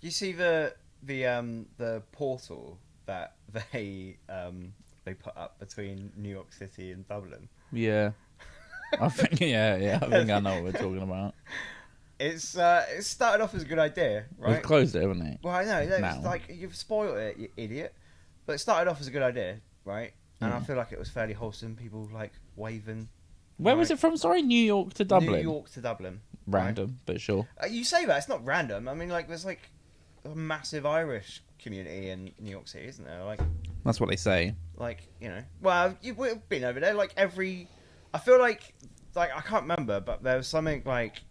You see the portal that they put up between New York City and Dublin. Yeah. I think I think I know what we're talking about. It started off as a good idea, They've right? closed it, haven't they? Well, I know. Now. It's like you've spoiled it, you idiot. But it started off as a good idea, right? And I feel like it was fairly wholesome. People like waving. Where was it from? Sorry, New York to Dublin. New York to Dublin. Random, right? but sure. You say that it's not random. I mean, like there's like a massive Irish community in New York City, isn't there? Like That's what they say. Like, you know, well, you've been over there. Like I feel like I can't remember, but there was something like,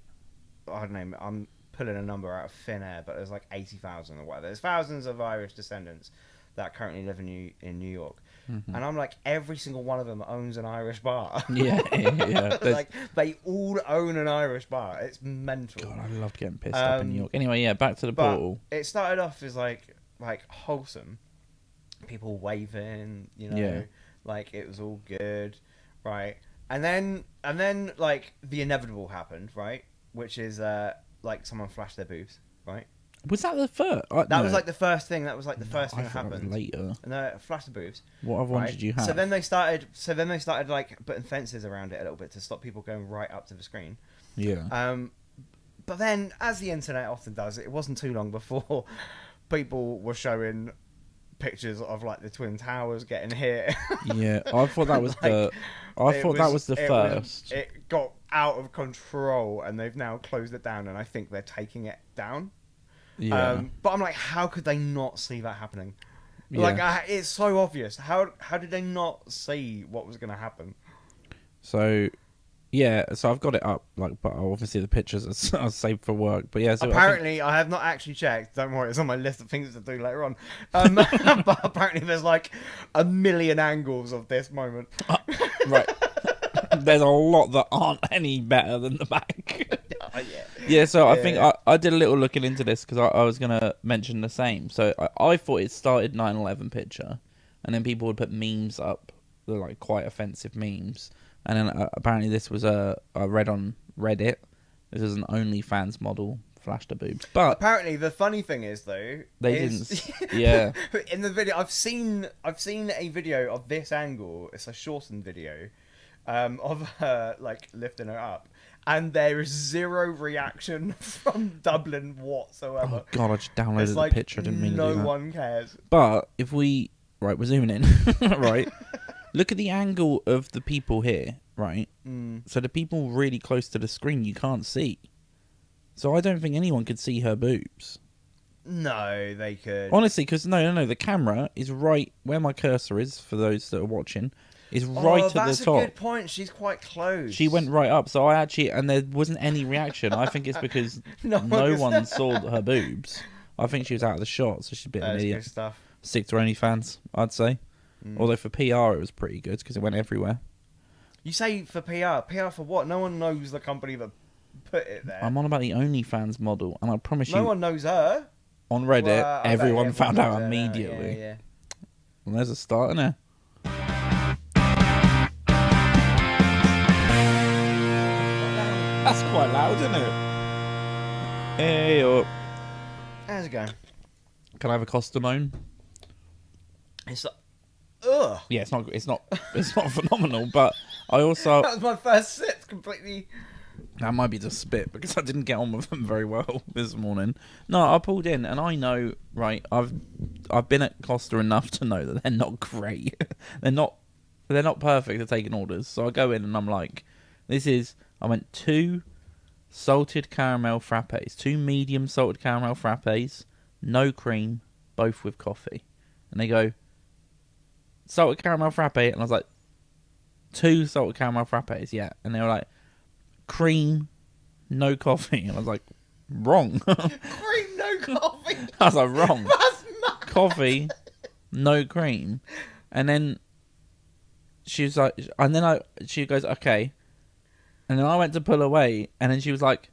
I don't know. I'm pulling a number out of thin air, but there's like 80,000 or whatever. There's thousands of Irish descendants that currently live in New York, and I'm like, every single one of them owns an Irish bar. Yeah. Like they all own an Irish bar. It's mental. God, I love getting pissed up in New York. Anyway, yeah, back to the portal. It started off as like wholesome, people waving, you know, like it was all good, right? And then like the inevitable happened, right? Which is like someone flashed their boobs, right? Was that the first? That was like the first thing. That was like the first thing that thought happened. That was later. And flashed the boobs. What other one did you have? So then they started like putting fences around it a little bit to stop people going right up to the screen. Yeah. But then, as the internet often does, it wasn't too long before people were showing pictures of like the Twin Towers getting hit. Yeah, I thought that was that was the first. It got out of control, and they've now closed it down, and I think they're taking it down. Yeah. But I'm like, how could they not see that happening? Yeah. Like, it's so obvious. How did they not see what was going to happen? So, yeah. So I've got it up, like, but obviously the pictures are saved for work. But yeah. So apparently, I have not actually checked. Don't worry, it's on my list of things to do later on. But apparently, there's like a million angles of this moment. Right. There's a lot that aren't any better than the back. Yeah, so I think I did a little looking into this because I was going to mention the same. So I thought it started 9/11 picture, and then people would put memes up, the like quite offensive memes. And then apparently this was I read on Reddit, this is an OnlyFans model flashed her boobs. But apparently the funny thing is though, didn't. Yeah. In the video, I've seen a video of this angle. It's a shortened video of her like lifting her up. And there is zero reaction from Dublin whatsoever. Oh God, I just downloaded the picture. I didn't mean to do that. No one cares. But if we're zooming in, right? Look at the angle of the people here, right? So the people really close to the screen you can't see. So I don't think anyone could see her boobs. No, they could. Honestly, because no, the camera is right where my cursor is for those that are watching. Is right at the top. That's a good point. She's quite close. She went right up, so I actually, and there wasn't any reaction. I think it's because no one saw her boobs. I think she was out of the shot, so she's a bit of an idiot. Good stuff. Stick to OnlyFans, I'd say. Although for PR it was pretty good because it went everywhere. You say for PR? PR for what? No one knows the company that put it there. I'm on about the OnlyFans model, and I promise you, no one knows her. On Reddit, everyone found out immediately. Yeah. Well, there's a start in there. That's quite loud, isn't it? Hey up. How's it going? Can I have a Costamone? It's like, ugh. Yeah, it's not phenomenal, but I also that was my first sip. Completely. That might be just spit because I didn't get on with them very well this morning. No, I pulled in and I know, right? I've been at Costa enough to know that they're not great. they're not perfect at taking orders. So I go in and I'm like, I went 2 salted caramel frappes, 2 medium salted caramel frappes, no cream, both with coffee. And they go, salted caramel frappe, and I was like, 2 salted caramel frappes, yeah. And they were like, cream, no coffee. And I was like, wrong. Cream, no coffee. I was like, wrong. That's not coffee, no cream. And then she was like, she goes, okay. And then I went to pull away, and then she was like,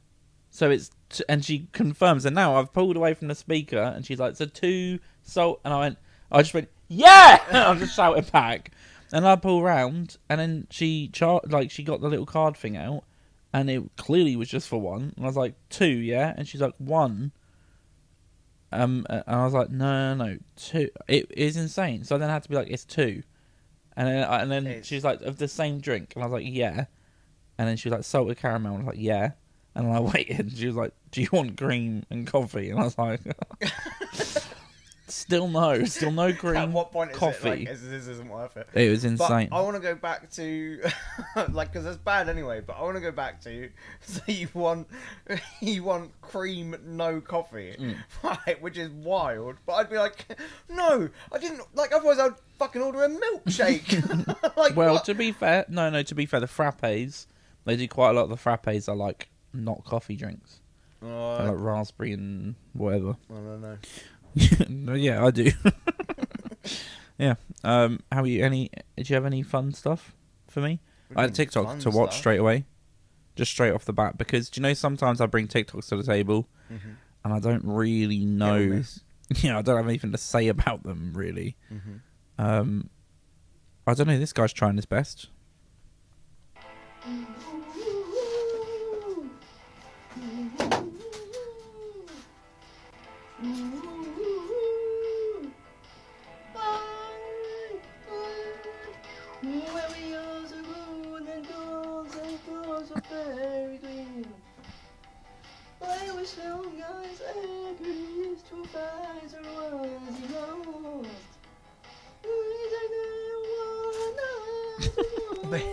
so it's, and she confirms, and now I've pulled away from the speaker, and she's like, so 2 salt, and I just went, yeah! I just shouted back. And I pull around, and then she got the little card thing out, and it clearly was just for 1. And I was like, 2, yeah? And she's like, 1. And I was like, no, 2. It is insane. So then I had to be like, it's 2. And then she was like, of the same drink. And I was like, yeah. And then she was like, salted caramel. And I was like, yeah. And then I waited. And she was like, do you want cream and coffee? And I was like, still no cream. At what point coffee. is it like, this isn't worth it? It was insane. But I want to go back to, like, because it's bad anyway. But I want to go back to, so you want cream, no coffee, right? Which is wild. But I'd be like, no, I didn't. Like, otherwise I'd fucking order a milkshake. Like, well, what? to be fair, to be fair, the frappes, they do quite a lot of the frappes are like not coffee drinks. They're like raspberry and whatever. I don't know. No, yeah, I do. Yeah. How are you? Did you have any fun stuff for me? I had TikTok to watch straight away, just straight off the bat, because do you know sometimes I bring TikToks to the table, and I don't really know. Yeah, I don't have anything to say about them really. I don't know. This guy's trying his best.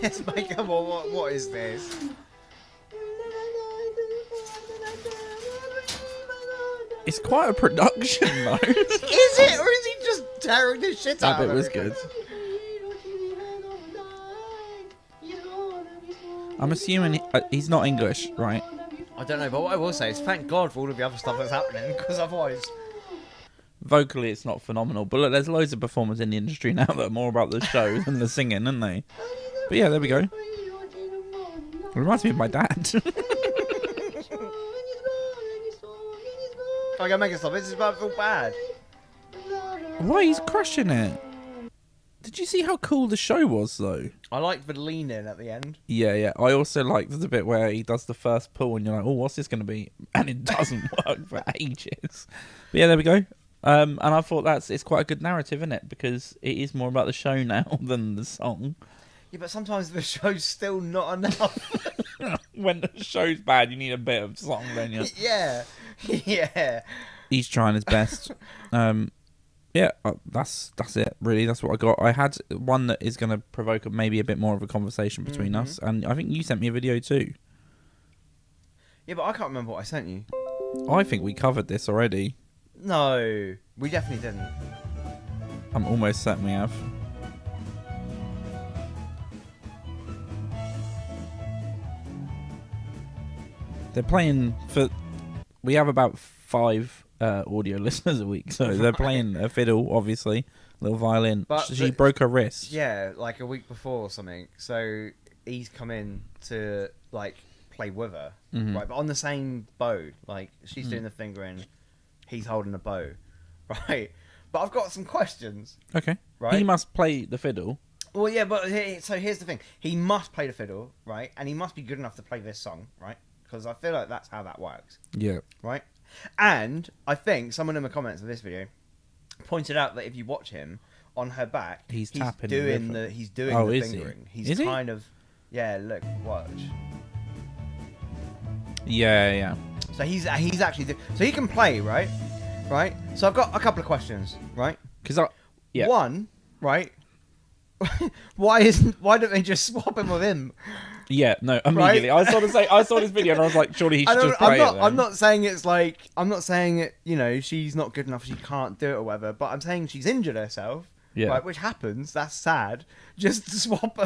It's like, come on, what is this? It's quite a production, though. Is it, or is he just tearing the shit out That of bit was everything? good. I'm assuming he's not English, right? I don't know, but what I will say is thank God for all of the other stuff that's happening, because otherwise... Vocally, it's not phenomenal, but look, there's loads of performers in the industry now that are more about the show than the singing, aren't they? But yeah, there we go. It reminds me of my dad. I gotta make it stop. This is about to feel bad. Why, he's crushing it. Did you see how cool the show was, though? I liked the lean in at the end. Yeah. I also liked the bit where he does the first pull and you're like, oh, what's this going to be? And it doesn't work for ages. But yeah, there we go. And I thought it's quite a good narrative, isn't it? Because it is more about the show now than the song. Yeah, but sometimes the show's still not enough. When the show's bad, you need a bit of song, don't you? Yeah. He's trying his best. Yeah, that's it, really. That's what I got. I had one that is going to provoke maybe a bit more of a conversation between us, and I think you sent me a video too. Yeah, but I can't remember what I sent you. I think we covered this already. No, we definitely didn't. I'm almost certain we have. They're playing for... We have about 5 audio listeners a week, so they're playing a fiddle, obviously, a little violin. But she broke her wrist. Yeah, like a week before or something. So he's come in to like play with her, right? But on the same bow, like she's doing the fingering, he's holding the bow, right? But I've got some questions. Okay. Right. He must play the fiddle. Well, yeah, but so here's the thing: he must play the fiddle, right? And he must be good enough to play this song, right? Because I feel like that's how that works. Yeah. Right? And I think someone in the comments of this video pointed out that if you watch him on her back, he's doing the fingering. He's kind of look, watch. Yeah. So he's actually so he can play, right? Right? So I've got a couple of questions, right? One, right? Why don't they just swap him with him? Yeah, no, immediately. Right? I saw this video and I was like, surely he should just play it then. I'm not saying it, you know, she's not good enough, she can't do it or whatever, but I'm saying she's injured herself, right, which happens, that's sad. Just swap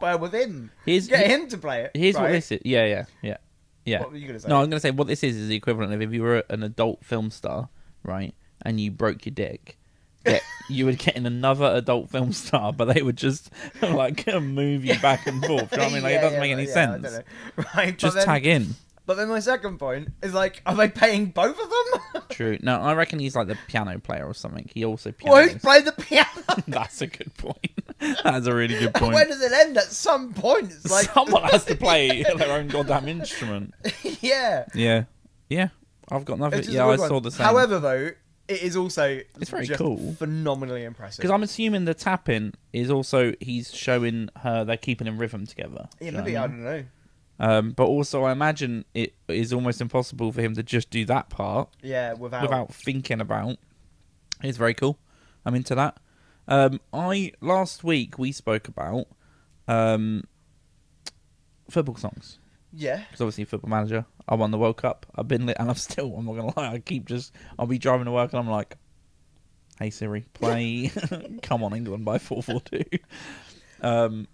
her with him. Get him to play it. Here's what this is. Yeah. What were you going to say? No, I'm going to say what this is the equivalent of if you were an adult film star, right, and you broke your dick. You would get in another adult film star, but they would just like move you back and forth. You know what I mean? Like, it doesn't make any sense. I don't know. Right, just tag in. But then my second point is like, are they paying both of them? True. No, I reckon he's like the piano player or something. He also pianos. Well, he's playing the piano. That's a good point. That's a really good point. Where does it end? At some point, it's like someone has to play their own goddamn instrument. Yeah. Yeah. I've got nothing. It's just Yeah, a I good one. saw the same. However, though, it is also It's very just cool. phenomenally impressive. Because I'm assuming the tapping is also he's showing her they're keeping in rhythm together. Yeah, Do you know maybe, what I I mean? don't know. But also, I imagine it is almost impossible for him to just do that part Yeah, without thinking about. It's very cool. I'm into that. Last week we spoke about football songs. Yeah. Because obviously, Football Manager, I won the World Cup. I've been lit, and I'm not gonna lie, I'll be driving to work, and I'm like, "Hey Siri, play Come On England by 442."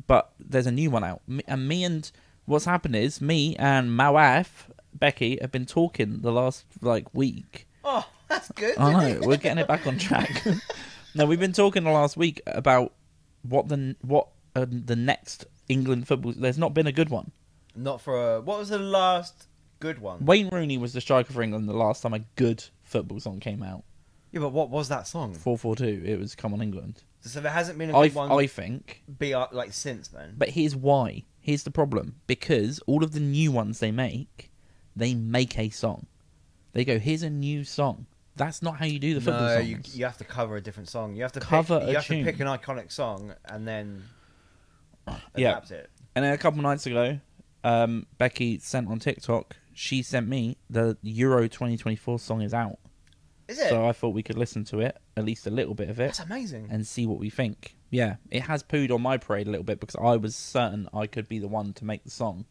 But there's a new one out, and what's happened is me and my wife Becky have been talking the last week. Oh, that's good. I know, we're getting it back on track. No, we've been talking the last week about what the next England football. There's not been a good one. Not for what was the last good one? Wayne Rooney was the striker for England the last time a good football song came out. Yeah, but what was that song? 442. It was Come On England. So there hasn't been a good one. I think. Since then. But here's why. Here's the problem. Because all of the new ones they make a song. They go, here's a new song. That's not how you do the football songs. No, you have to cover a different song. You have to Cover pick, a you have tune. to pick an iconic song and then Yeah. adapt it. And then a couple nights ago, Becky sent on TikTok, she sent me the Euro 2024 song is out. Is it? So I thought we could listen to it, at least a little bit of it. That's amazing. And see what we think. Yeah, it has pooed on my parade a little bit because I was certain I could be the one to make the song.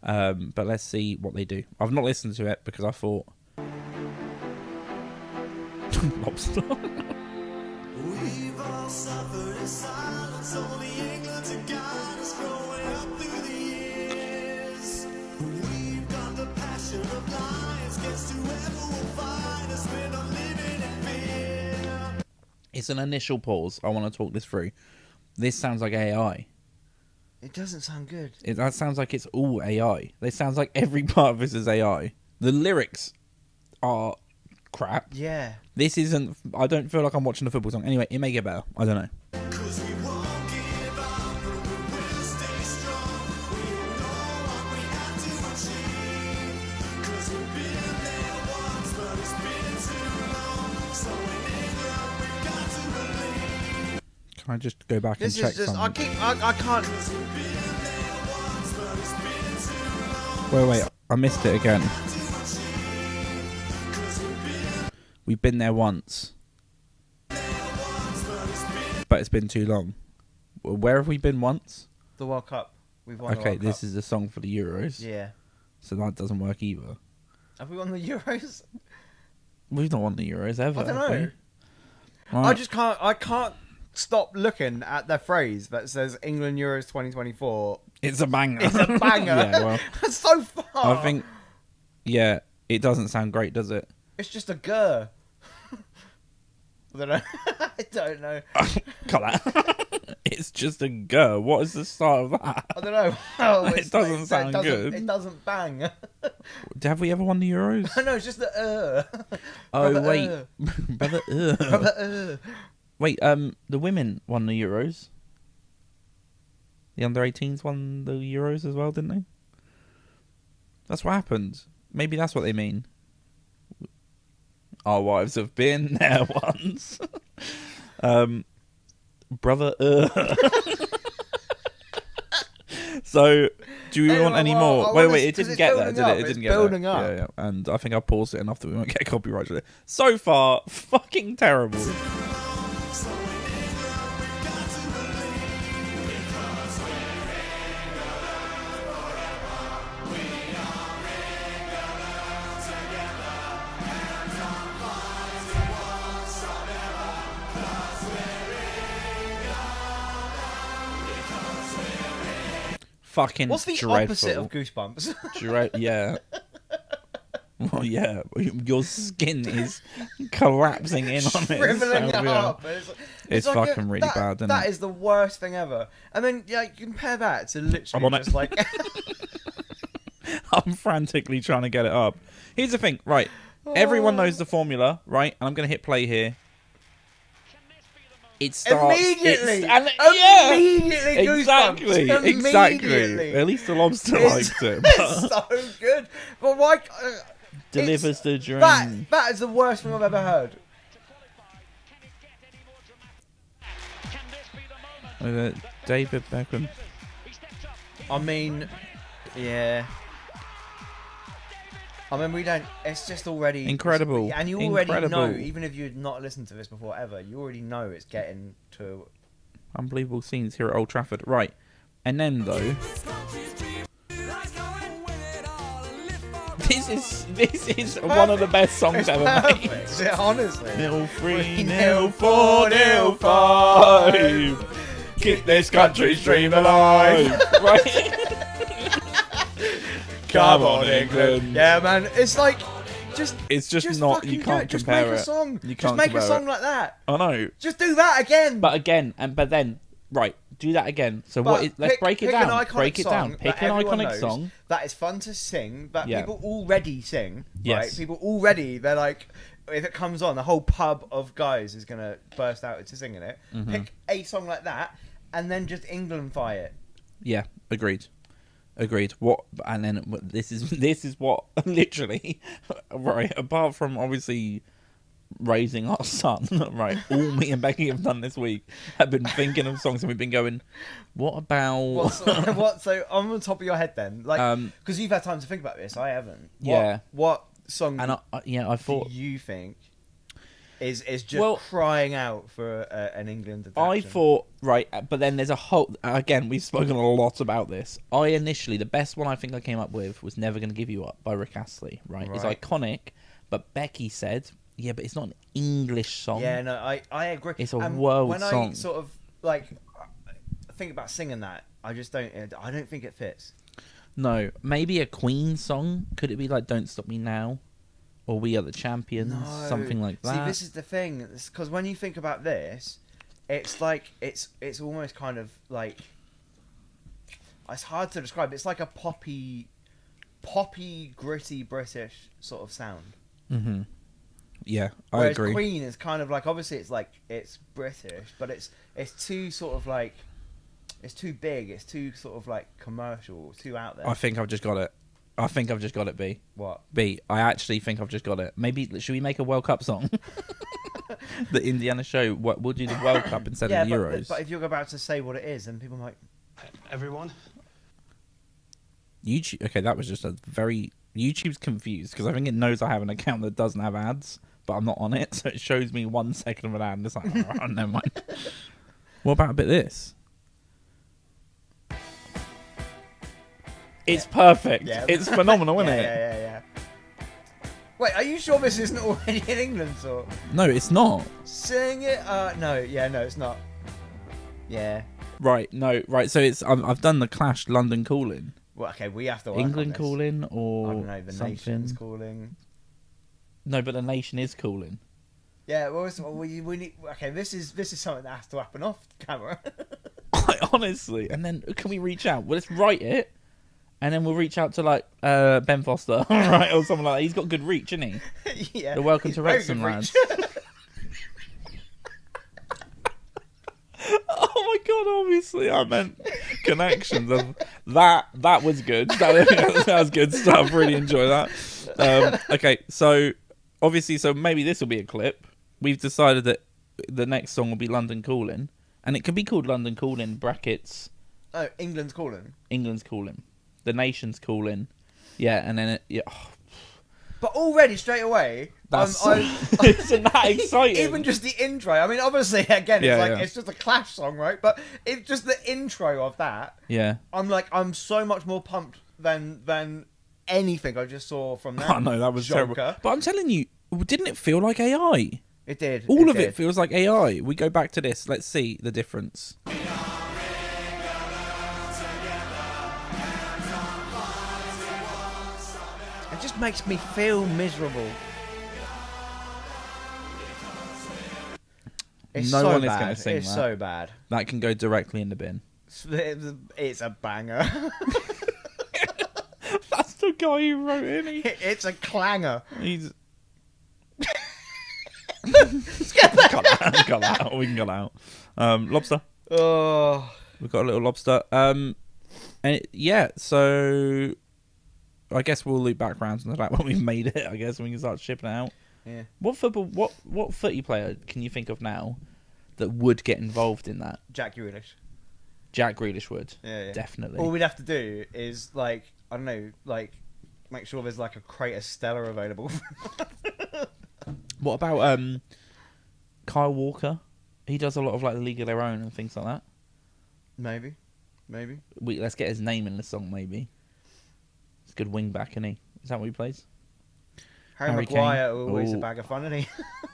But let's see what they do. I've not listened to it because I thought... Lobster. We've all suffered in silence, only England to guide us growing up through the years. We've got the passion of lions, gets to whoever will find us, we're not living in fear. It's an initial pause. I want to talk this through. This sounds like AI. It doesn't sound good. That sounds like it's all AI. It sounds like every part of this is AI. The lyrics are crap. Yeah. This isn't... I don't feel like I'm watching a football song. Anyway, it may get better. I don't know. 'Cause we won't give up, but we will stay strong. We know what we have to achieve. 'Cause we've been there once, but it's been too long. So in England, we've got to believe. Can I just go back This and check is just. something? I can't. Wait. I missed it again. We've been there once. But it's been too long. Where have we been once? The World Cup. We've won. Okay, the World this Cup. is the song for the Euros. Yeah. So that doesn't work either. Have we won the Euros? We've not won the Euros ever. I don't have we? know. Right. I just can't. I can't stop looking at the phrase that says England Euros 2024. It's a banger. It's a banger. Yeah, well, That's so far. I think... Yeah, it doesn't sound great, does it? It's just a grr. I don't know. I don't know. Cut that. It's just a go. What is the start of that? I don't know. Oh, It it's doesn't sound good. It doesn't bang. Have we ever won the Euros? No, it's just the Oh, Brother, wait. Brother, Brother, Wait, the women won the Euros. The under-18s won the Euros as well, didn't they? That's what happened. Maybe that's what they mean. Our wives have been there once. Brother. So, do we want any more? Wait, it didn't get there, did it? It didn't get there. building up. Yeah. And I think I paused it enough that we won't get copyright. So far, fucking terrible. Fucking What's the dreadful. opposite of Goosebumps? Yeah. Well, yeah. Your skin is collapsing in on it. Shriveling So, it yeah. up. It's like fucking really bad, isn't That it? is the worst thing ever. And then you compare that to I'm literally on it. just like I'm frantically trying to get it up. Here's the thing, right? Everyone knows the formula, right? And I'm going to hit play here. It starts immediately. yeah, Immediately exactly, Goosebumps. exactly. Immediately. At least the lobster It's- liked it. It's so good. But why? delivers the dream. That is the worst thing I've ever heard. With David Beckham. I mean, yeah. I mean, we don't. It's just already Incredible. And you already Incredible. know, even if you'd not listened to this before ever, you already know it's getting to. Unbelievable scenes here at Old Trafford. Right. And then, though, this is one of the best songs ever made. Perfect. Honestly. 0-3, 0-4, 0-5. Keep this country's dream alive. Right. Come on, England. Yeah, man. It's like, It's just not. You can't just compare make it. a song. You Just can't make a compare song it. like that. I know. Just do that again. But then, right, do that again. So But what is, let's break it pick down. an iconic Break it down. song Pick that an everyone iconic knows, song. that is fun to sing, that Yeah. people already sing. Yes. Right? People already, they're like, if it comes on, the whole pub of guys is going to burst out into singing it. Mm-hmm. Pick a song like that, and then just Englandify it. Yeah, agreed. What? And then this is what literally, right? Apart from obviously raising our son, right? All me and Becky have done this week have been thinking of songs, and we've been going, what about? What? So on the top of your head, then, like, because you've had time to think about this, I haven't. Yeah. What song? And I thought do you think is just crying out for an England adaptation? I thought, right, but then there's a whole, again, we've spoken a lot about this. The best one I think I came up with was Never Gonna Give You Up by Rick Astley, right? It's iconic, but Becky said, yeah, but it's not an English song. Yeah, no, I agree. It's a world when song. I sort of, like, think about singing that, I don't think it fits. No, maybe a Queen song. Could it be like Don't Stop Me Now? Or We Are the Champions? No. Something like that. See, this is the thing, because when you think about this, it's like, it's almost kind of like, it's hard to describe. It's like a poppy, gritty British sort of sound. Mm-hmm. Yeah, I Whereas agree. Queen is kind of like, obviously it's like, it's British, but it's too sort of like, it's too big, it's too sort of like commercial, too out there. I think I've just got it. B. What? B. I actually think I've just got it. Maybe, should we make a World Cup song? The Indiana show, we'll do the World Cup instead of the Euros. But if you're about to say what it is, then people might... Everyone? YouTube. Okay, that was just a very... YouTube's confused, because I think it knows I have an account that doesn't have ads, but I'm not on it, so it shows me 1 second of an ad, and it's like, oh, never mind. What about a bit of this? It's perfect. Yeah. It's phenomenal, isn't it? Yeah. Wait, are you sure this isn't already in England, or...? No, it's not. Sing it? No, it's not. Yeah. Right, no, right, so it's... I've done the Clash London Calling. Well, okay, we have to work England on this. Calling, I or don't know, the something. nation's calling. No, but the nation is calling. Yeah, well, we need... Okay, this is something that has to happen off camera. Honestly. And then, can we reach out? Well, let's write it, and then we'll reach out to, like, Ben Foster, right, or something like that. He's got good reach, isn't he? Yeah. The Welcome he's to very Wrexham good lads. reach. Oh my god, obviously I meant connections. That was good. That was good stuff. Really enjoy that. Okay, so obviously, maybe this will be a clip. We've decided that the next song will be London Calling, and it can be called London Calling brackets Oh, England's calling. England's Calling, the nation's calling. Yeah, and then But already, straight away, that's isn't that exciting? even just the intro. I mean, obviously, again, Yeah. it's just a Clash song, right? But it's just the intro of that. Yeah. I'm so much more pumped than anything I just saw from that. I know that was terrible. But I'm telling you, didn't it feel like AI? It did. All of it feels like AI. We go back to this. Let's see the difference. It just makes me feel miserable. It's No so one is bad. gonna sing It's that. so bad. That can go directly in the bin. It's a banger. That's the guy who wrote it. It's a clanger. He's. Cut that out. We can cut that out. Lobster. Oh. We've got a little lobster. So I guess we'll loop back around to that when we've made it. I guess we can start shipping it out. Yeah. What football? What footy player can you think of now that would get involved in that? Jack Grealish. Jack Grealish would. Yeah. Definitely. All we'd have to do is like, I don't know, like make sure there's like a Crater Stella available. What about Kyle Walker? He does a lot of like the League of Their Own and things like that. Maybe. Let's get his name in the song. Maybe. It's a good wing back, isn't he? Is that what he plays? Harry Maguire, always a bag of fun, isn't he?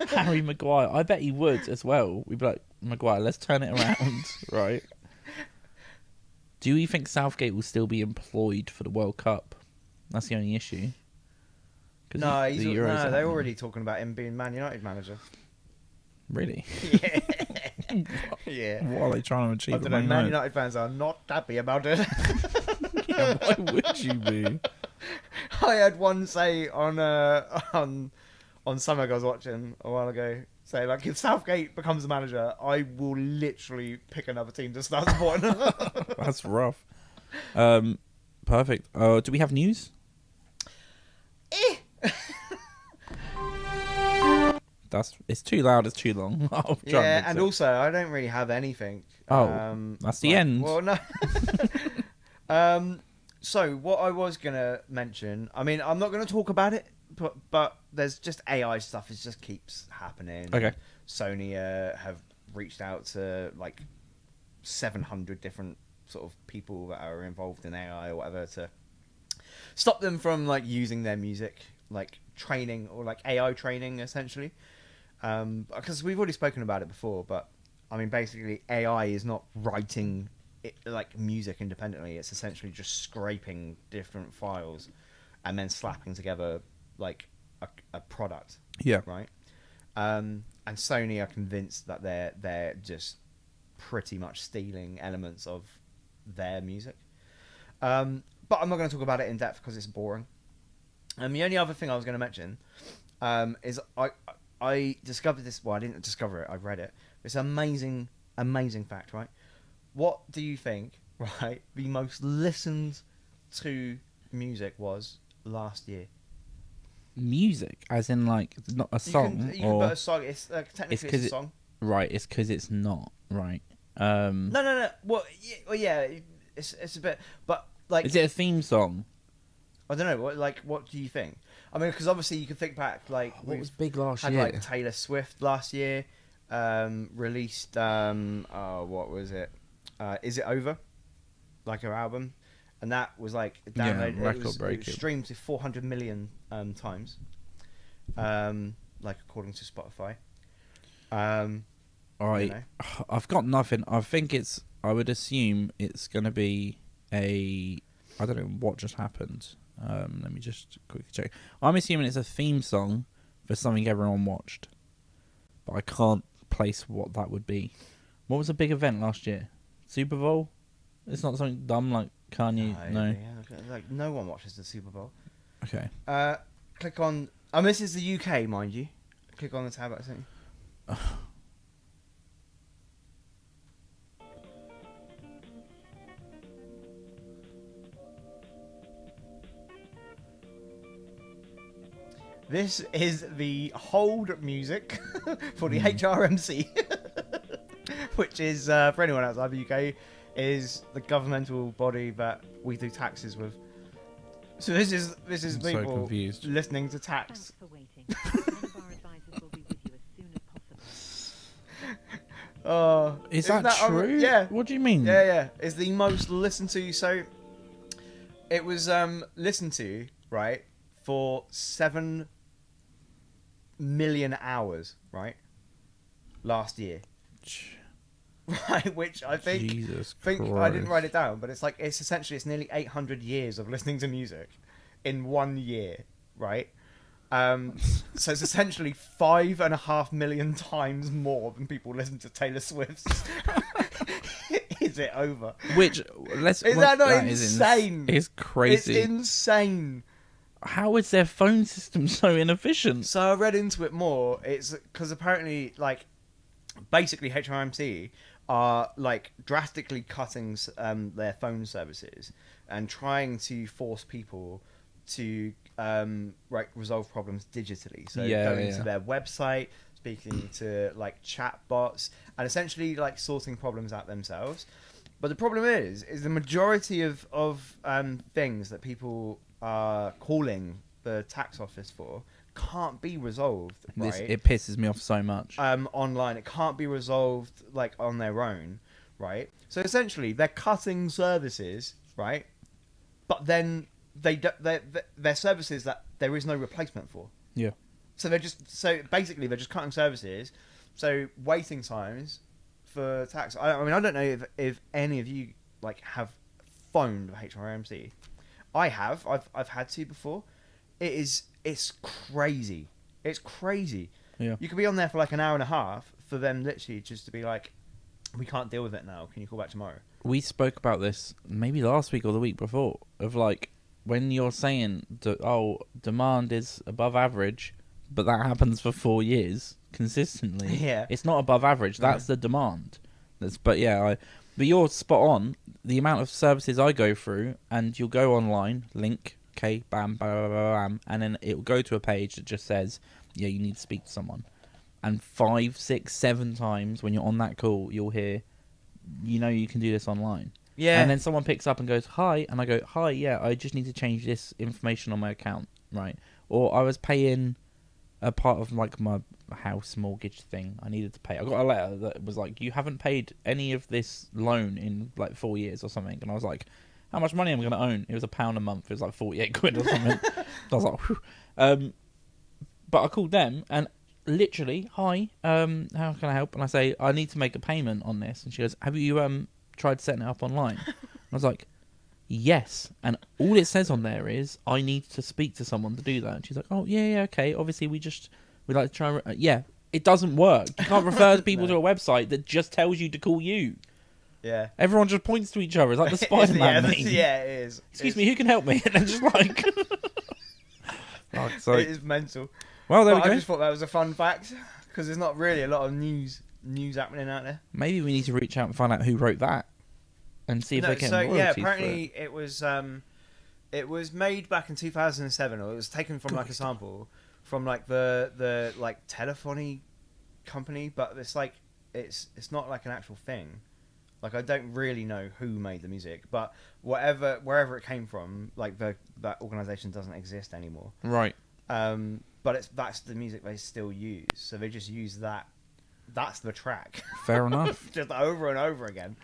Harry Maguire. I bet he would as well. We'd be like, Maguire, let's turn it around, right? Do you think Southgate will still be employed for the World Cup? That's the only issue. No, they're already talking about him being Man United manager. Really? Yeah. Yeah. What are they trying to achieve? I don't know. Man United fans are not happy about it. Yeah, why would you be? I had one say on something I was watching a while ago. Say like, if Southgate becomes the manager, I will literally pick another team to start supporting. That's rough. Perfect. Do we have news? It's too loud. It's too long. I'll try Yeah, and and also I don't really have anything. That's the end. Well, no. So what I was gonna mention, I mean, I'm not gonna talk about it, but there's just AI stuff. It just keeps happening. Okay. Sony have reached out to like 700 different sort of people that are involved in AI or whatever to stop them from like using their music, like training or like AI training essentially. Because we've already spoken about it before, but I mean, basically AI is not writing like music independently. It's essentially just scraping different files and then slapping together like a product. Yeah. Right. And Sony are convinced that they're just pretty much stealing elements of their music. But I'm not going to talk about it in depth because it's boring. And the only other thing I was going to mention is I discovered this. Well, I didn't discover it. I read it. It's an amazing fact, right? What do you think, right, the most listened to music was last year? Music, as in like not a song, you can put a song. It's technically it's a song. Right, it's because it's not right. No. Well, yeah, it's a bit, but like, is it a theme song? I don't know. What do you think? I mean, because obviously you can think back, like What was big last had year? like Taylor Swift last year, released what was it? Is It Over? Like her album, and that was like downloaded. It was streamed to 400 million times, like according to Spotify. I've got nothing. I would assume it's gonna be I don't know what just happened. Let me just quickly check. I'm assuming it's a theme song for something everyone watched, but I can't place what that would be. What was a big event last year? Super Bowl? It's not something dumb like Kanye. No. Yeah, like no one watches the Super Bowl. Okay. Click on. This is the UK, mind you. Click on the tab. I think. This is the hold music for the HRMC, which is, for anyone outside the UK, is the governmental body that we do taxes with. So this is I'm people so listening to tax. Thanks for waiting. One of our advisors will be with you as soon as possible. Is that true? Yeah. What do you mean? Yeah. It's the most listened to. So it was listened to, right, for 7 million hours, right, last year. Right, which I think I didn't write it down, but it's nearly 800 years of listening to music in 1 year, right? So it's essentially 5.5 million times more than people listen to Taylor Swift's Is It Over? Which is that not insane? It's crazy. It's insane. How is their phone system so inefficient? So I read into it more. It's because apparently, like, basically HMRC are like drastically cutting their phone services and trying to force people to resolve problems digitally. So Yeah, going yeah. to their website, speaking to like chat bots, and essentially like sorting problems out themselves. But the problem is the majority of things that people are calling the tax office for can't be resolved, right? It pisses me off so much. Online. It can't be resolved like on their own, right? So essentially, they're cutting services, right? But then they're services that there is no replacement for. Yeah. So basically they're just cutting services. So waiting times for tax. I mean, I don't know if any of you like have phoned HMRC. I have. I've had to before. It's crazy. It's crazy. Yeah. You could be on there for like an hour and a half for them literally just to be like, we can't deal with it now. Can you call back tomorrow? We spoke about this maybe last week or the week before, of like when you're saying demand is above average, but that happens for 4 years consistently. Yeah. It's not above average. That's the demand. But you're spot on. The amount of services I go through, and you'll go online, link, okay, bam, bam, bam, bam, bam, and then it'll go to a page that just says, yeah, you need to speak to someone. And 5, 6, 7 times when you're on that call, you'll hear, you can do this online. Yeah. And then someone picks up and goes, hi, and I go, hi, yeah, I just need to change this information on my account, right? Or I was paying a part of like my house mortgage thing I needed to pay. I got a letter that was like, you haven't paid any of this loan in like 4 years or something. And I was like, how much money am I going to own? It was £1 a month. It was like 48 quid or something. I was like, whew. But I called them and literally, hi, how can I help? And I say, I need to make a payment on this. And she goes, have you tried setting it up online? And I was like, yes. And all it says on there is, I need to speak to someone to do that. And she's like, oh, yeah, okay. Obviously, we like to try and... yeah, it doesn't work. You can't refer people to a website that just tells you to call you. Yeah. Everyone just points to each other. It's like the Spider-Man meme. Yeah, it is. Excuse me, who can help me? And then just like... It is mental. Well, there we I go. just thought that was a fun fact because there's not really a lot of news happening out there. Maybe we need to reach out and find out who wrote that and see if they can royalties for apparently it. it was made back in 2007, or it was taken from like a sample from like the like telephony company, but it's like it's not like an actual thing. Like I don't really know who made the music, but wherever it came from, like that organization doesn't exist anymore. Right. But that's the music they still use, so they just use that. That's the track. Fair enough. Just over and over again.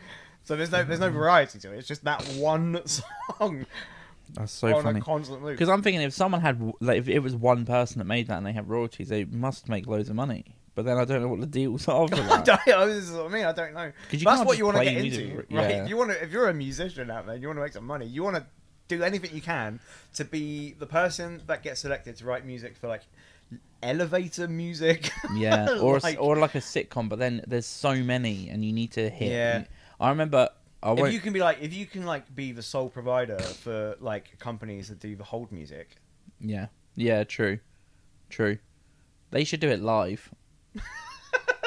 So there's no variety to it. It's just that one song. That's so on funny. a constant loop. Because I'm thinking if someone had, like, if it was one person that made that and they have royalties, they must make loads of money. But then I don't know what the deals are for that. This is what I mean. I don't know. You That's can't what just you want to play get music, into, yeah. right? If you're a musician out there, and you want to make some money. You want to do anything you can to be the person that gets selected to write music for like elevator music. Yeah, or like, or like a sitcom. But then there's so many, and you need to hit. Yeah. I remember. If you can be the sole provider for like companies that do the hold music. Yeah, true. They should do it live.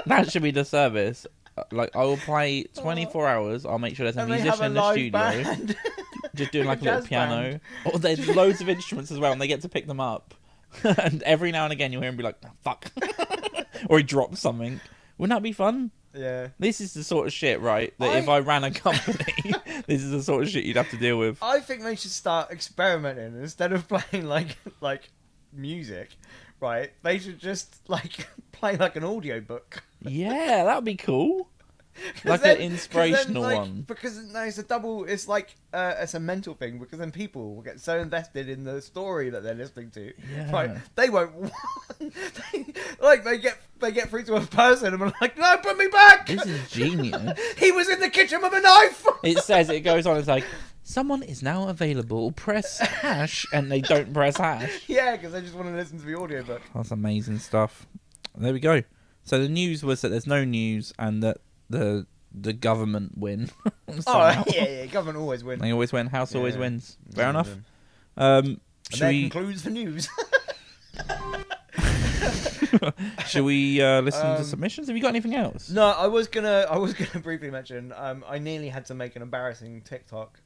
That should be the service. Like, I will play 24 hours. I'll make sure there's a And they musician have a in the live studio. band. Just doing like a little Jazz piano. band. Or there's loads of instruments as well, and they get to pick them up. And every now and again you'll hear him be like, oh, fuck. Or he drops something. Wouldn't that be fun? Yeah. This is the sort of shit, right? That if I ran a company, this is the sort of shit you'd have to deal with. I think they should start experimenting instead of playing like music, right? They should just like play like an audiobook. Yeah, that would be cool. Like an inspirational one. Because no, it's a double. It's like it's a mental thing because then people will get so invested in the story that they're listening to. Yeah. Right? They won't. They get through to a person and are like, no, put me back. This is genius. He was in the kitchen with a knife. It goes on. It's like, someone is now available. Press hash, and they don't press hash. Yeah, because they just want to listen to the audiobook. That's amazing stuff. There we go. So the news was that there's no news and that the government win. Oh, yeah, government always wins. They always win. House always Yeah. wins. Fair enough. And Should that we concludes the news. should we listen to submissions? Have you got anything else? No, I was gonna briefly mention. I nearly had to make an embarrassing TikTok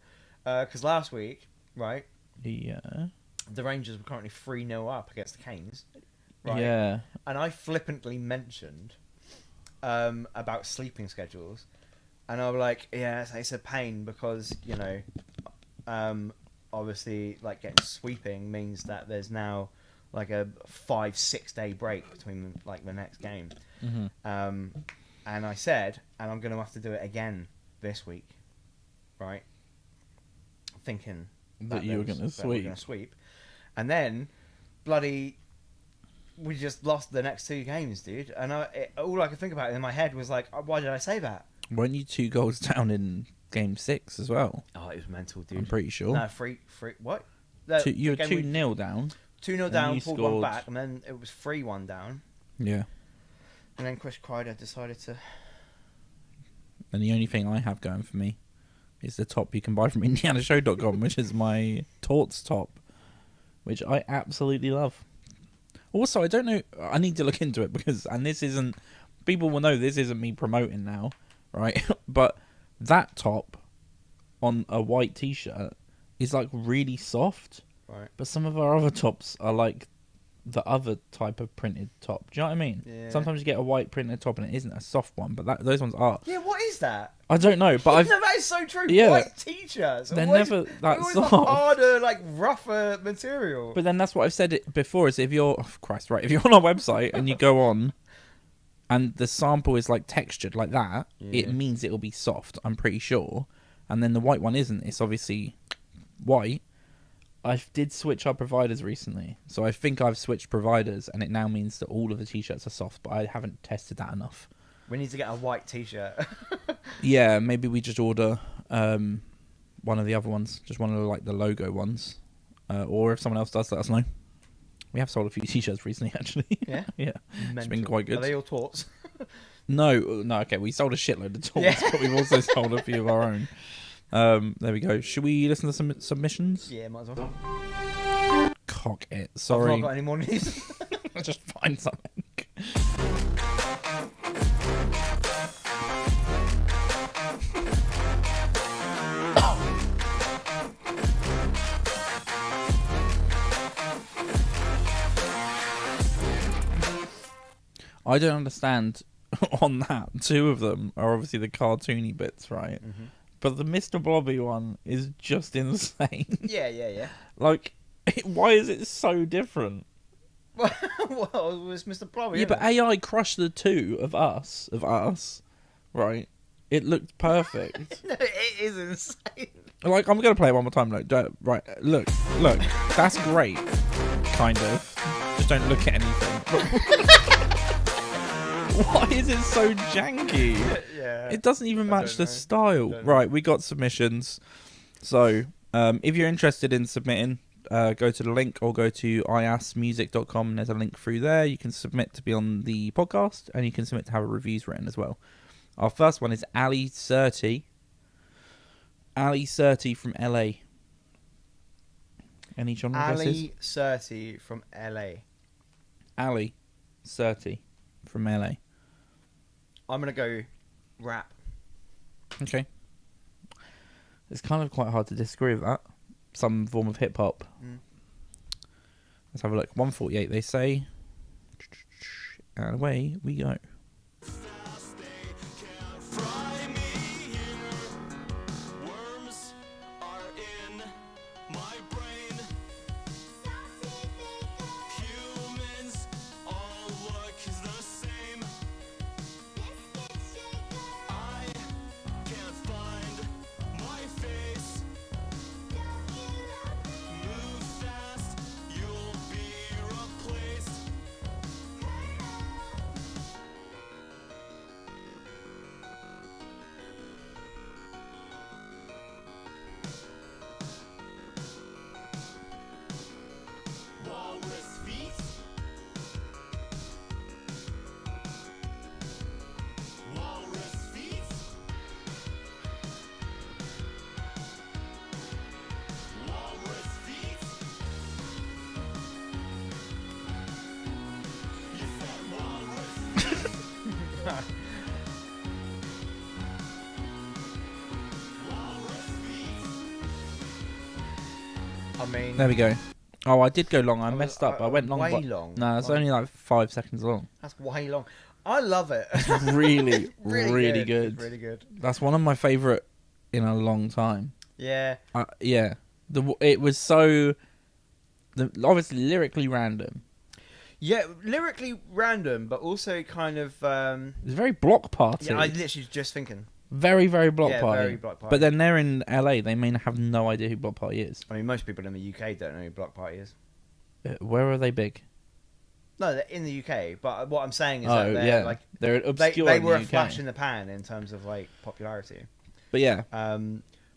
because last week, right? Yeah. the Rangers were currently 3-0 up against the Canes. Right? Yeah. And I flippantly mentioned about sleeping schedules. And I was like, yeah, it's a pain because, you know, obviously, like, getting sweeping means that there's now, like, a 5-6 day break between, like, the next game. Mm-hmm. And I said, and I'm going to have to do it again this week, right? Thinking That you were going to sweep. sweep. And then, bloody, we just lost the next 2 games, dude. And all I could think about in my head was like, why did I say that? Weren't you 2 goals down in game 6 as well? Oh, it was mental, dude. I'm pretty sure. No, 3. What? You were 2-0 down. 2-0 down, pulled scored... one back, and then it was 3-1 down. Yeah. And then Chris Kreider decided to... And the only thing I have going for me is the top you can buy from indianashow.com, which is my Torts top, which I absolutely love. Also, I don't know, I need to look into it because, and this isn't, people will know this isn't me promoting now, right? But that top on a white t-shirt is like really soft, Right. but some of our other tops are like the other type of printed top. Do you know what I mean? Yeah. Sometimes you get a white printed top and it isn't a soft one, but those ones are. Yeah, what is that? I don't know, but No, that is so true. Yeah. White t-shirts. They're always- never that always soft. the harder, like, rougher material. But then that's what I've said it before is if you're if you're on our website and you go on and the sample is like textured like that, it means it'll be soft, I'm pretty sure. And then the white one isn't, it's obviously white. I did switch our providers recently, so I think I've switched providers and it now means that all of the t-shirts are soft, but I haven't tested that enough. We need to get a white t-shirt. Yeah, maybe we just order one of the other ones, just one of like the logo ones, or if someone else does, let us know. We have sold a few t-shirts recently, actually. Yeah? Yeah, it's been quite good. Are they all torts? No, okay, we sold a shitload of toys, Yeah. but we've also sold a few of our own. There we go. Should we listen to some submissions? Yeah, might as well. Cock it. I've Sorry. not got any more news. Just find something. I don't understand on that. 2 of them are obviously the cartoony bits, right? Mm-hmm. But the Mr. Blobby one is just insane. Yeah. Like, why is it so different? Well, it was Mr. Blobby. Yeah, but AI crushed the 2 of us, right? It looked perfect. No, it is insane. Like, I'm going to play it one more time. Like, right, look, that's great, kind of. Just don't look at anything. Why is it so janky? Yeah. It doesn't even I match don't the know. style. Don't know. Right, we got submissions. So, if you're interested in submitting, go to the link or go to IAAS.tv. There's a link through there. You can submit to be on the podcast and you can submit to have a reviews written as well. Our first one is Ali Surti. Ali Surti from LA. Any genre guesses? Ali Surti from LA. Ali Surti from LA. I'm going to go rap. Okay. It's kind of quite hard to disagree with that. Some form of hip hop. Mm. Let's have a look. 148 they say. And away we go. Fry me here. Worms are in my brain. Humans all look the same. I can't find my face. Move fast, you'll be replaced. Walrus feet. Walrus feet. Walrus feet. You said walrus. Walrus feet. I mean, There we go. Oh, I did go long. I messed up. I went long. Way long. No, it's Like, only like 5 seconds long. That's way long. I love it. Really, really good. It's really good. That's one of my favourite in a long time. Yeah. Yeah. It was so... obviously lyrically random. Yeah, lyrically random, but also kind of... It was very block party. yeah, I literally was just thinking. Very, very block Yeah, party. very Block Party. But then they're in LA. They may have no idea who Block Party is. I mean, most people in the UK don't know who Block Party is. Where are they big? No, they're in the UK, but what I'm saying is Oh, that they're, yeah. like... They're obscure They in were the a UK. flash in the pan in terms of, like, popularity. But yeah.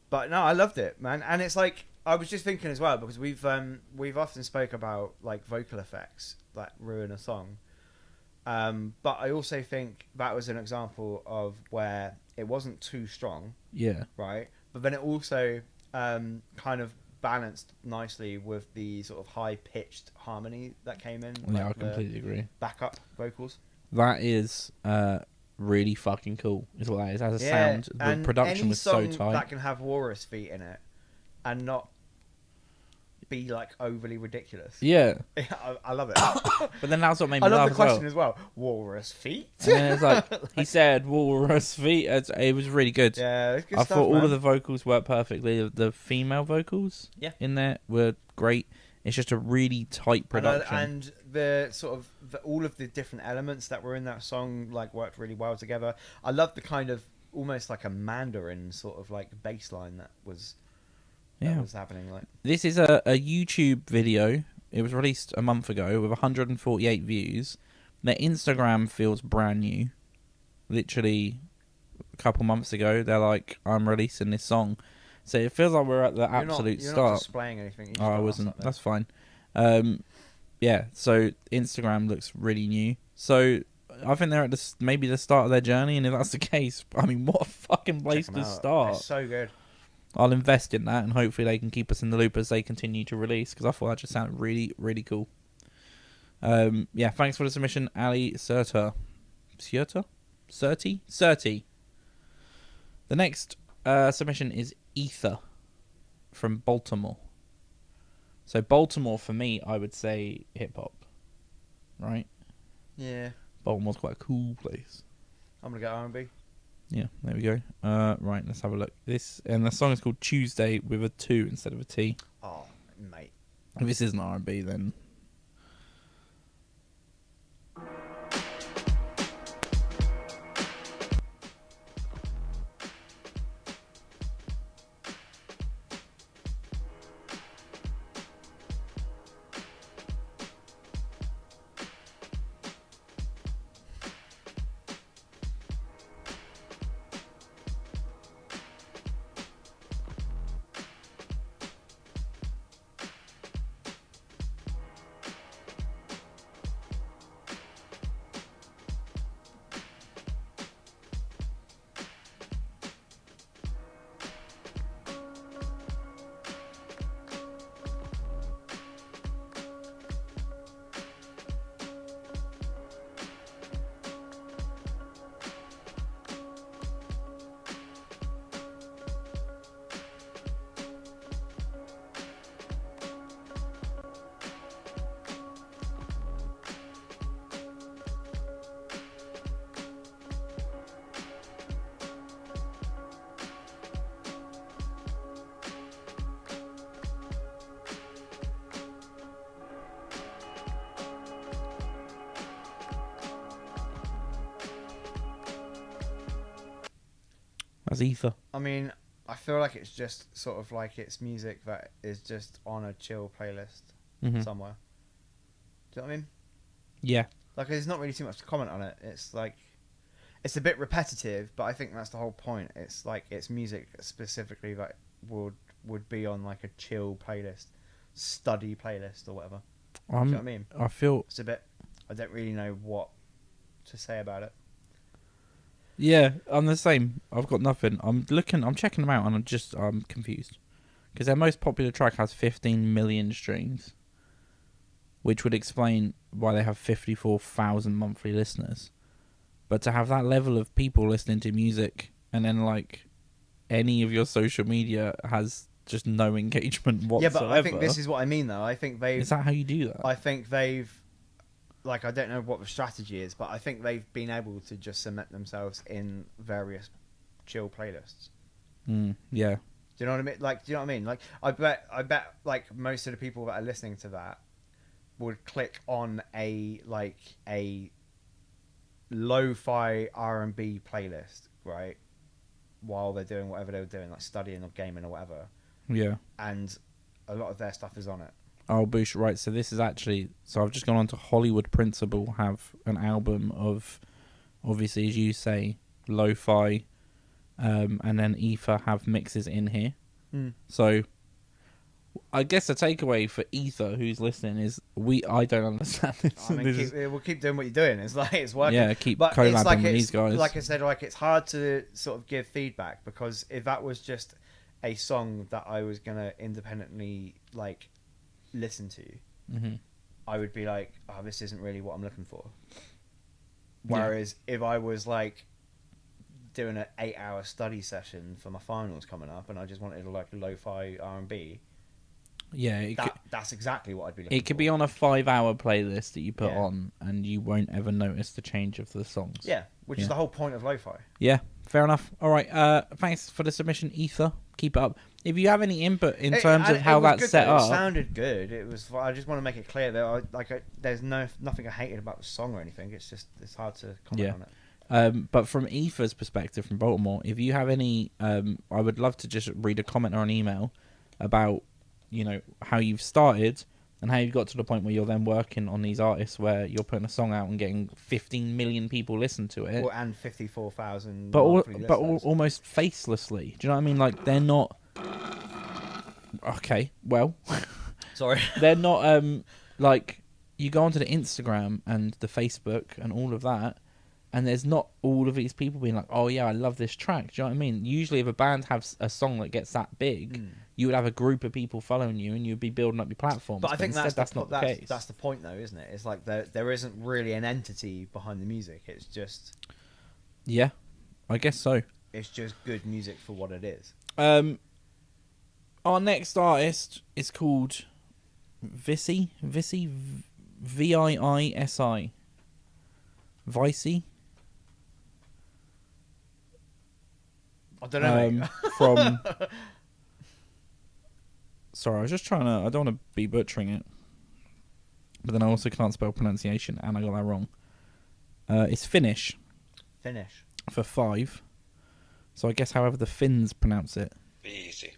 But no, I loved it, man. And it's like... I was just thinking as well, because we've often spoke about, like, vocal effects that ruin a song. But I also think that was an example of where it wasn't too strong, Yeah. right? But then it also kind of balanced nicely with the sort of high-pitched harmony that came in. Yeah, I like the completely agree. backup vocals. That is really fucking cool, is what that is. As a sound, the and production any was so song tight. that can have walrus feet in it and not be like overly ridiculous. Yeah. I love it. But then that's what made me I love laugh the as well. question as well. Walrus feet? And then it's like, he said walrus feet. It was really good. Yeah, it's good I stuff, thought all man. of the vocals worked perfectly. The female vocals in there were great. It's just a really tight production. And the sort of all of the different elements that were in that song like worked really well together. I love the kind of almost like a Mandarin sort of like bass line that was happening. Like This is a YouTube video. It was released a month ago with 148 views. Their Instagram feels brand new. Literally a couple months ago, they're like, I'm releasing this song. So it feels like we're at the absolute you're start. not displaying anything. You just Oh, I got us wasn't. up there. That's fine. Yeah, so Instagram looks really new. So I think they're at maybe the start of their journey, and if that's the case, I mean, what a fucking place Check 'em to out. start. It's so good. I'll invest in that, and hopefully they can keep us in the loop as they continue to release, because I thought that just sounded really, really cool. Yeah, thanks for the submission, Ali Surti. Surti. The next submission is Ether from Baltimore. So Baltimore, for me, I would say hip-hop. Right? Yeah, Baltimore's quite a cool place. I'm gonna go R&B. Yeah, there we go. Right, let's have a look. And the song is called Tuesday with a 2 instead of a T. Oh, mate. If this isn't R&B, then... That's Ether. I mean, I feel like it's just sort of like it's music that is just on a chill playlist Mhm. somewhere. Do you know what I mean? Yeah. Like, there's not really too much to comment on it. It's like, it's a bit repetitive, but I think that's the whole point. It's like, it's music specifically that would be on like a chill playlist, study playlist or whatever. Do you know what I mean? I feel... It's a bit, I don't really know what to say about it. Yeah, I'm the same. I've got nothing. I'm checking them out, and I'm confused. Because their most popular track has 15 million streams, which would explain why they have 54,000 monthly listeners. But to have that level of people listening to music, and then like any of your social media has just no engagement whatsoever. Yeah, but I think this is what I mean, though. I think Is that how you do that? I think they've, like, I don't know what the strategy is, but I think they've been able to just cement themselves in various chill playlists. Yeah. Do you know what I mean? Like, do you know what I mean? Like, I bet, like, most of the people that are listening to that would click on a lo-fi R&B playlist, right? While they're doing whatever they're doing, like studying or gaming or whatever. Yeah. And a lot of their stuff is on it. Oh, Boosh, right. So this is actually... So I've just gone on to Hollywood Principle, have an album of, obviously, as you say, lo-fi, and then Ether have mixes in here. So I guess the takeaway for Ether, who's listening, is I don't understand this. I mean, we'll keep doing what you're doing. It's like, it's working. Yeah, keep but collabing it's like with these guys. Like I said, like, it's hard to sort of give feedback, because if that was just a song that I was going to independently, like, listen to, I would be like, oh, this isn't really what I'm looking for. Whereas if I was, like, doing an 8-hour study session for my finals coming up and I just wanted, like, a lo-fi R&B, yeah, that's exactly what I'd be looking for. it could be on a 5-hour playlist that you put Yeah. on, and you won't ever notice the change of the songs. Yeah, which is the whole point of lo-fi. Yeah, fair enough. All right, thanks for the submission, Ether. Keep it up. If you have any input in terms of how that's set It up, sounded good. It was. I just want to make it clear that there's nothing I hated about the song or anything. It's just it's hard to comment on it. But from Ether's perspective, from Baltimore, if you have any, I would love to just read a comment or an email about, you know, how you've started and how you've got to the point where you're then working on these artists where you're putting a song out and getting 15 million people listen to it. Well, and 54,000. But monthly almost facelessly. Do you know what I mean? Like, they're not... Okay, well... Sorry. They're not, like, you go onto the Instagram and the Facebook and all of that, and there's not all of these people being like, oh, yeah, I love this track. Do you know what I mean? Usually if a band has a song that gets that big, you would have a group of people following you and you'd be building up your platforms. But I think that's not the case. That's the point, though, isn't it? It's like there isn't really an entity behind the music. It's just... Yeah, I guess so. It's just good music for what it is. Our next artist is called VIISI. VIISI. VIISI. VIISI. I don't know. mate. From... Sorry, I was just trying to... I don't want to be butchering it. But then I also can't spell pronunciation, and I got that wrong. It's Finnish. Finish. For 5. So I guess however the Finns pronounce it. VIISI.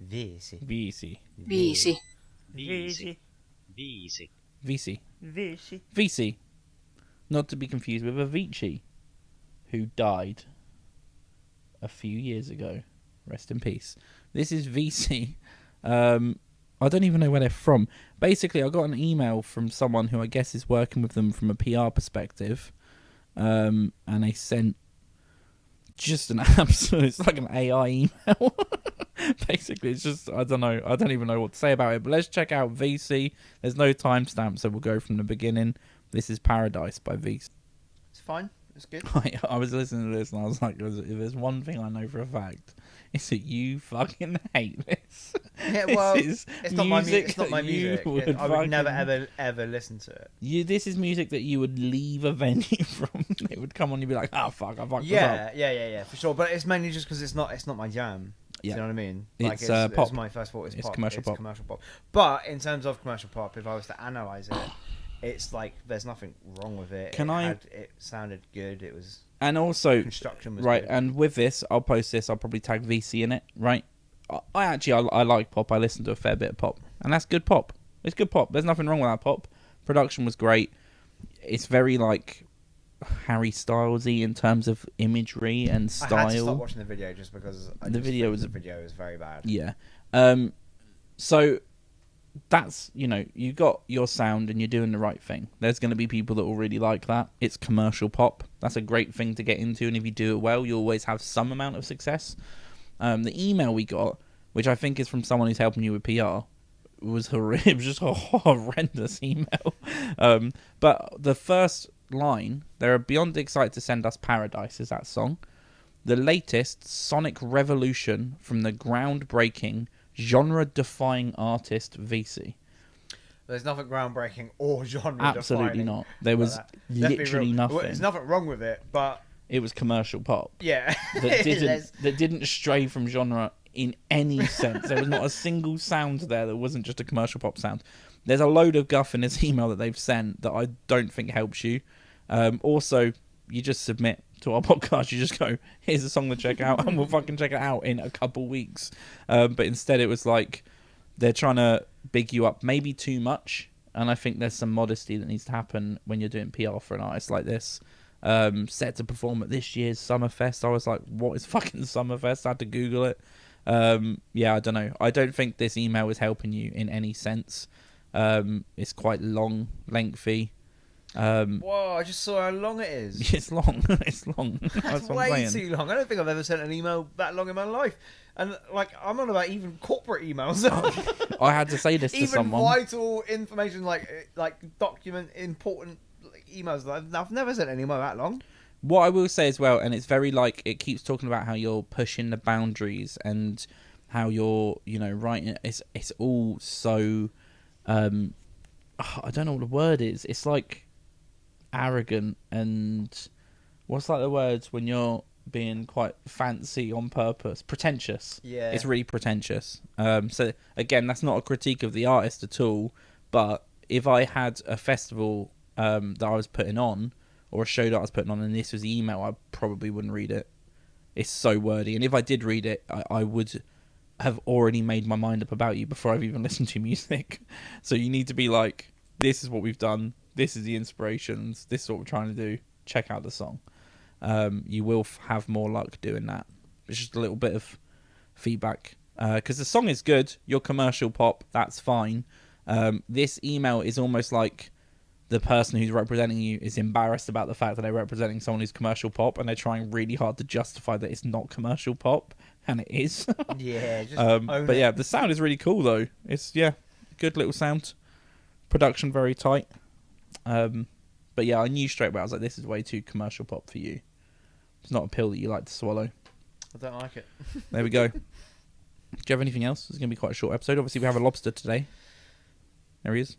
VIISI. VIISI. VIISI. VIISI. VIISI. VIISI. VIISI. VIISI. Not to be confused with Avicii, who died a few years ago. Rest in peace. This is VIISI. I don't even know where they're from. Basically, I got an email from someone who I guess is working with them from a PR perspective. And they sent just an absolute... It's like an AI email. Basically, it's just... I don't know. I don't even know what to say about it. But let's check out VIISI. There's no timestamp, so we'll go from the beginning. This is Paradise by VIISI. It's fine. It's good. I was listening to this and I was like, if there's one thing I know for a fact, it's that you fucking hate this. Yeah, well, This is it's not my music. It's not that my you music. would I would never, fucking- ever listen to it. This is music that you would leave a venue from. It would come on, you'd be like, oh fuck, I fucked this up. Yeah, for sure. But it's mainly just because it's not my jam. Yeah. Do you know what I mean? It's, Like, pop. It's my first thought. It's pop. commercial pop. Commercial pop. But in terms of commercial pop, if I was to analyze it, it's like there's nothing wrong with it. It sounded good. It was... And also, Construction was right, good. and with this, I'll post this, I'll probably tag VC in it, right? I like pop, I listen to a fair bit of pop, and that's good pop. It's good pop, there's nothing wrong with that pop. Production was great. It's very, like, Harry Stylesy in terms of imagery and style. I had to stop watching the video just because The video was very bad. Yeah. So that's, you know, you got your sound and you're doing the right thing. There's going to be people that will really like that. It's commercial pop. That's a great thing to get into, and if you do it well, you always have some amount of success. The email we got, which I think is from someone who's helping you with PR, was horrible. It was just a horrendous email. But the first line, they're beyond excited to send us Paradise, is that song. The latest sonic revolution from the groundbreaking genre-defying artist VIISI. There's nothing groundbreaking or genre Absolutely defining not. There about was that. Let's be literally real. nothing. Well, there's nothing wrong with it, but It was commercial pop. yeah, that didn't stray from genre in any sense. There was not a single sound there that wasn't just a commercial pop sound. There's a load of guff in this email that they've sent that I don't think helps you. Also, you just submit to our podcast. You just go, here's a song to check out, and we'll fucking check it out in a couple weeks. But instead, it was like they're trying to big you up maybe too much. And I think there's some modesty that needs to happen when you're doing PR for an artist like this. Set to perform at this year's Summerfest. I was like, what is fucking Summerfest? I had to Google it. Yeah, I don't know. I don't think this email is helping you in any sense. It's quite long, lengthy. whoa! I just saw how long it is. It's long. It's long. That's It's what I'm way saying. too long. I don't think I've ever sent an email that long in my life. And like, I'm on about even corporate emails. I had to say this to Even someone. vital information, like document important emails. I've never sent an email that long. What I will say as well, and it's very like, it keeps talking about how you're pushing the boundaries and how you're, writing. It's all so, I don't know what the word is. It's like arrogant and what's like the words when you're being quite fancy on purpose? Pretentious. Yeah. It's really pretentious. So again, that's not a critique of the artist at all. But if I had a festival that I was putting on, or a show that I was putting on, and this was the email, I probably wouldn't read it. It's so wordy, and if I did read it, I would have already made my mind up about you before I've even listened to music. So you need to be like, this is what we've done, this is the inspirations, this is what we're trying to do, check out the song. You will have more luck doing that. It's just a little bit of feedback, because the song is good, your commercial pop, that's fine. This email is almost like the person who's representing you is embarrassed about the fact that they're representing someone who's commercial pop, and they're trying really hard to justify that it's not commercial pop, and it is. Yeah, just own but it. yeah, the sound is really cool though. It's good little sound, production very tight. But yeah, I knew straight away. I was like, this is way too commercial pop for you. It's not a pill that you like to swallow. I don't like it. There we go. Do you have anything else? It's going to be quite a short episode. Obviously, we have a lobster today. There he is.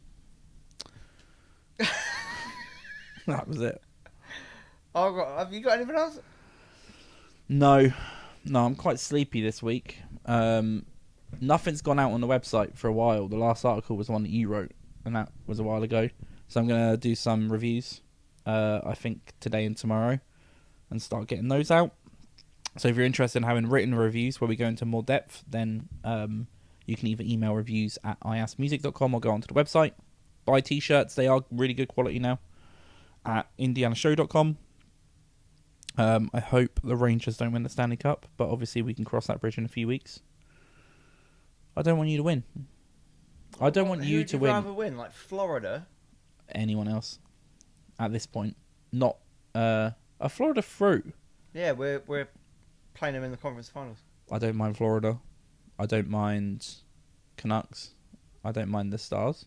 That was it. Have you got anything else? No, I'm quite sleepy this week. Nothing's gone out on the website for a while. The last article was one that you wrote, and that was a while ago. So I'm going to do some reviews, I think today and tomorrow, and start getting those out. So if you're interested in having written reviews where we go into more depth, then you can either email reviews at IAAS.tv or go onto the website. Buy t-shirts. They are really good quality now at indianashow.com. I hope the Rangers don't win the Stanley Cup, but obviously we can cross that bridge in a few weeks. I don't want you to win. I don't want you to Who'd win. rather win, like Florida? Anyone else at this point? Not a Florida fruit. Yeah, we're playing them in the conference finals. I don't mind Florida. I don't mind Canucks. I don't mind the Stars.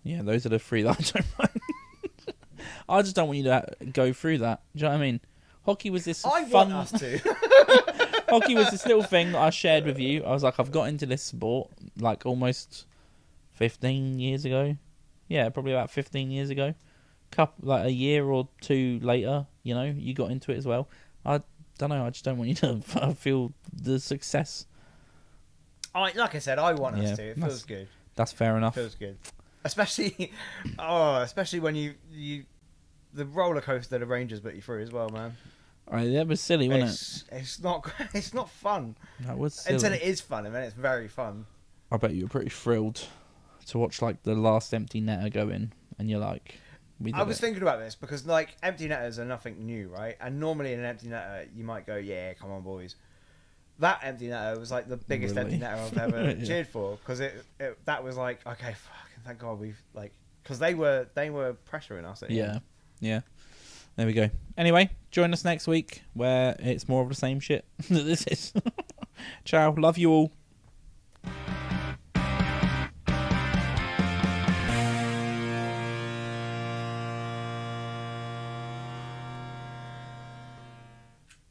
Yeah, those are the three that I don't mind. I just don't want you to go through that. Do you know what I mean? Hockey was this I fun... want us to. Hockey was this little thing that I shared with you. I was like, I've got into this sport like almost 15 years ago. Yeah, probably about 15 years ago. Like a year or two later, you got into it as well. I don't know. I just don't want you to feel the success. Like I said, I want Yeah, us to. It feels good. That's fair enough. Feels good. Especially when you the roller coaster the Rangers put you through as well, man. That was silly, wasn't it? It's not fun. That was silly. Until it is fun, and then it's very fun. I bet you were pretty thrilled to watch like the last empty netter go in, and you're like, we did I was it. thinking about this because like empty netters are nothing new, right? And normally in an empty netter you might go, yeah, come on boys. That empty netter was like the biggest Really? empty netter I've ever Yeah. cheered for because that was like, okay, fucking thank God we've like, because they were pressuring us. At the end. Yeah. There we go. Anyway, join us next week where it's more of the same shit that this is. Ciao. Love you all.